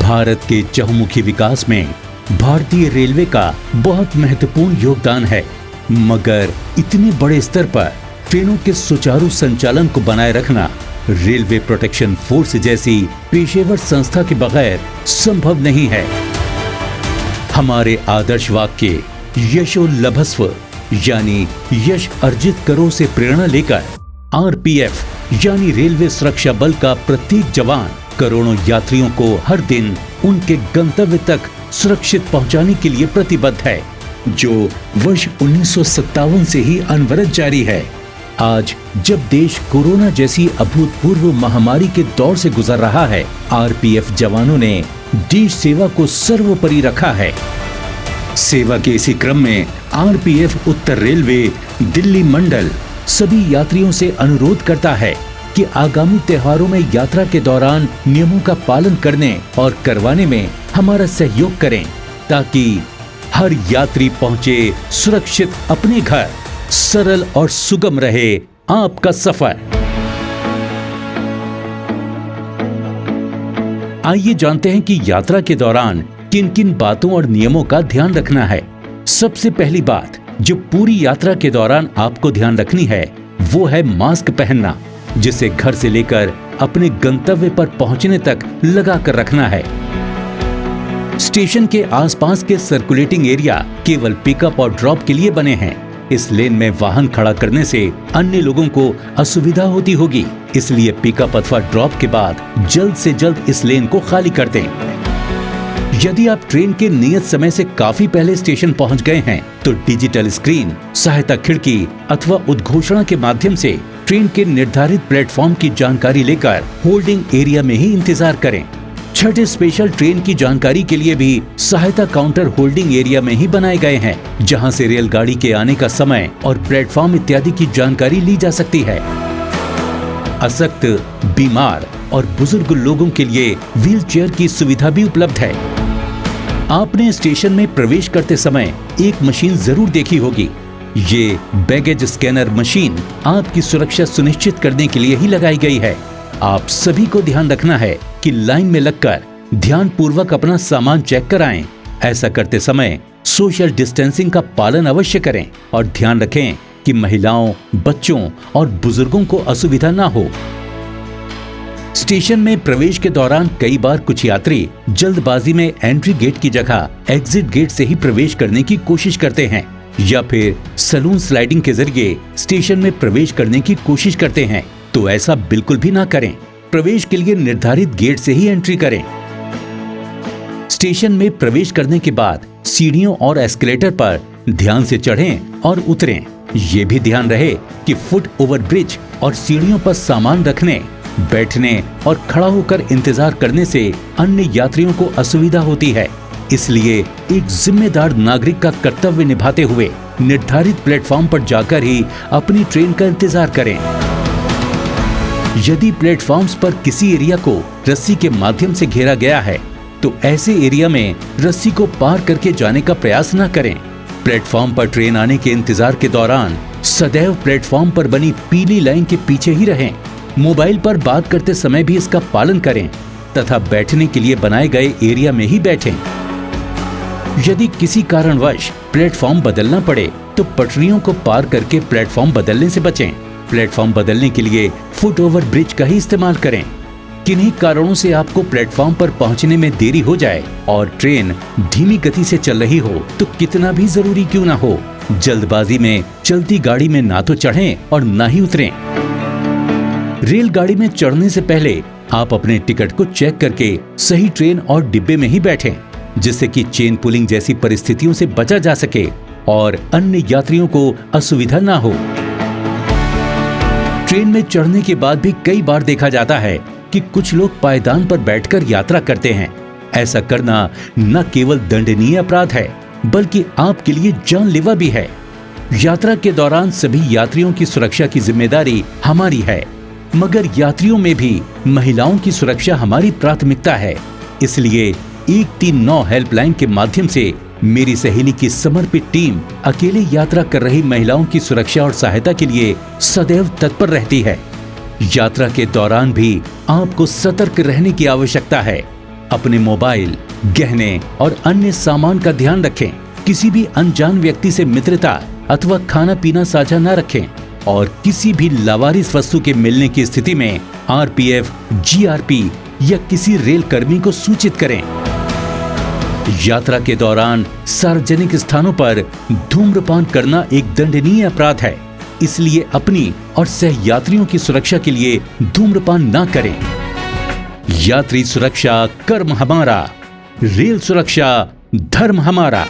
भारत के चहुमुखी विकास में भारतीय रेलवे का बहुत महत्वपूर्ण योगदान है, मगर इतने बड़े स्तर पर ट्रेनों के सुचारू संचालन को बनाए रखना रेलवे प्रोटेक्शन फोर्स जैसी पेशेवर संस्था के बगैर संभव नहीं है। हमारे आदर्श वाक्य यशो लभस्व यानी यश अर्जित करो से प्रेरणा लेकर आरपीएफ यानी रेलवे सुरक्षा बल का प्रत्येक जवान करोड़ों यात्रियों को हर दिन उनके गंतव्य तक सुरक्षित पहुंचाने के लिए प्रतिबद्ध है, जो वर्ष 1957 से ही अनवरत जारी है। आज जब देश कोरोना जैसी अभूतपूर्व महामारी के दौर से गुजर रहा है, आरपीएफ जवानों ने देश सेवा को सर्वोपरि रखा है। सेवा के इसी क्रम में आरपीएफ उत्तर रेलवे दिल्ली मंडल सभी यात्रियों से अनुरोध करता है कि आगामी त्योहारों में यात्रा के दौरान नियमों का पालन करने और करवाने में हमारा सहयोग करें, ताकि हर यात्री पहुंचे सुरक्षित अपने घर, सरल और सुगम रहे आपका सफर। आइए जानते हैं कि यात्रा के दौरान किन किन बातों और नियमों का ध्यान रखना है। सबसे पहली बात जो पूरी यात्रा के दौरान आपको ध्यान रखनी है वो है मास्क पहनना, जिसे घर से लेकर अपने गंतव्य पर पहुंचने तक लगा कर रखना है। स्टेशन के आसपास के सर्कुलेटिंग एरिया केवल पिकअप और ड्रॉप के लिए बने हैं। इस लेन में वाहन खड़ा करने से अन्य लोगों को असुविधा होती होगी, इसलिए पिकअप अथवा ड्रॉप के बाद जल्द से जल्द इस लेन को खाली कर दें। यदि आप ट्रेन के नियत समय से काफी पहले स्टेशन पहुंच गए हैं तो डिजिटल स्क्रीन, सहायता खिड़की अथवा उद्घोषणा के माध्यम से ट्रेन के निर्धारित प्लेटफॉर्म की जानकारी लेकर होल्डिंग एरिया में ही इंतजार करें। छठे स्पेशल ट्रेन की जानकारी के लिए भी सहायता काउंटर होल्डिंग एरिया में ही बनाए गए हैं, जहां से रेलगाड़ी के आने का समय और प्लेटफॉर्म इत्यादि की जानकारी ली जा सकती है। असक्त, बीमार और बुजुर्ग लोगों के लिए व्हील चेयर की सुविधा भी उपलब्ध है। आपने स्टेशन में प्रवेश करते समय एक मशीन जरूर देखी होगी। ये बैगेज स्कैनर मशीन आपकी सुरक्षा सुनिश्चित करने के लिए ही लगाई गई है। आप सभी को ध्यान रखना है कि लाइन में लगकर ध्यान पूर्वक अपना सामान चेक कराएं। ऐसा करते समय सोशल डिस्टेंसिंग का पालन अवश्य करें और ध्यान रखें कि महिलाओं, बच्चों और बुजुर्गों को असुविधा ना हो। स्टेशन में प्रवेश के दौरान कई बार कुछ यात्री जल्दबाजी में एंट्री गेट की जगह एग्जिट गेट से ही प्रवेश करने की कोशिश करते हैं, या फिर सलून स्लाइडिंग के जरिए स्टेशन में प्रवेश करने की कोशिश करते हैं। तो ऐसा बिल्कुल भी ना करें। प्रवेश के लिए निर्धारित गेट से ही एंट्री करें। स्टेशन में प्रवेश करने के बाद सीढ़ियों और एस्केलेटर पर ध्यान से चढ़ें और उतरें। ये भी ध्यान रहे कि फुट ओवर ब्रिज और सीढ़ियों पर सामान रखने, बैठने और खड़ा होकर इंतजार करने से अन्य यात्रियों को असुविधा होती है। इसलिए एक जिम्मेदार नागरिक का कर्तव्य निभाते हुए निर्धारित प्लेटफॉर्म पर जाकर ही अपनी ट्रेन का इंतजार करें। यदि प्लेटफॉर्म्स पर किसी एरिया को रस्सी के माध्यम से घेरा गया है तो ऐसे एरिया में रस्सी को पार करके जाने का प्रयास न करें। प्लेटफॉर्म पर ट्रेन आने के इंतजार के दौरान सदैव प्लेटफॉर्म पर बनी पीली लाइन के पीछे ही रहें। मोबाइल पर बात करते समय भी इसका पालन करें तथा बैठने के लिए बनाए गए एरिया में ही बैठें। यदि किसी कारणवश प्लेटफॉर्म बदलना पड़े तो पटरियों को पार करके प्लेटफॉर्म बदलने से बचें। प्लेटफॉर्म बदलने के लिए फुट ओवर ब्रिज का ही इस्तेमाल करें। किन्हीं कारणों से आपको प्लेटफॉर्म पर पहुंचने में देरी हो जाए और ट्रेन धीमी गति से चल रही हो तो कितना भी जरूरी क्यों ना हो, जल्दबाजी में चलती गाड़ी में ना तो चढ़ें और ना ही उतरें। रेलगाड़ी में चढ़ने से पहले आप अपने टिकट को चेक करके सही ट्रेन और डिब्बे में ही बैठें, जिससे कि चेन पुलिंग जैसी परिस्थितियों से बचा जा सके और अन्य यात्रियों को असुविधा ना हो। ट्रेन में चढ़ने के बाद भी कई बार देखा जाता है कि कुछ लोग पायदान पर बैठकर यात्रा करते हैं। ऐसा करना न केवल दंडनीय अपराध है बल्कि आपके लिए जानलेवा भी है। यात्रा के दौरान सभी यात्रियों की सुरक्षा की जिम्मेदारी हमारी है, मगर यात्रियों में भी महिलाओं की सुरक्षा हमारी प्राथमिकता है। इसलिए 139 हेल्पलाइन के माध्यम से मेरी सहेली की समर्पित टीम अकेले यात्रा कर रही महिलाओं की सुरक्षा और सहायता के लिए सदैव तत्पर रहती है। यात्रा के दौरान भी आपको सतर्क रहने की आवश्यकता है। अपने मोबाइल, गहने और अन्य सामान का ध्यान रखें। किसी भी अनजान व्यक्ति से मित्रता अथवा खाना पीना साझा न रखें और किसी भी लावारिस वस्तु के मिलने की स्थिति में आरपीएफ, जीआरपी या किसी रेल कर्मी को सूचित करें। यात्रा के दौरान सार्वजनिक स्थानों पर धूम्रपान करना एक दंडनीय अपराध है, इसलिए अपनी और सहयात्रियों की सुरक्षा के लिए धूम्रपान न करें। यात्री सुरक्षा कर्म हमारा, रेल सुरक्षा धर्म हमारा।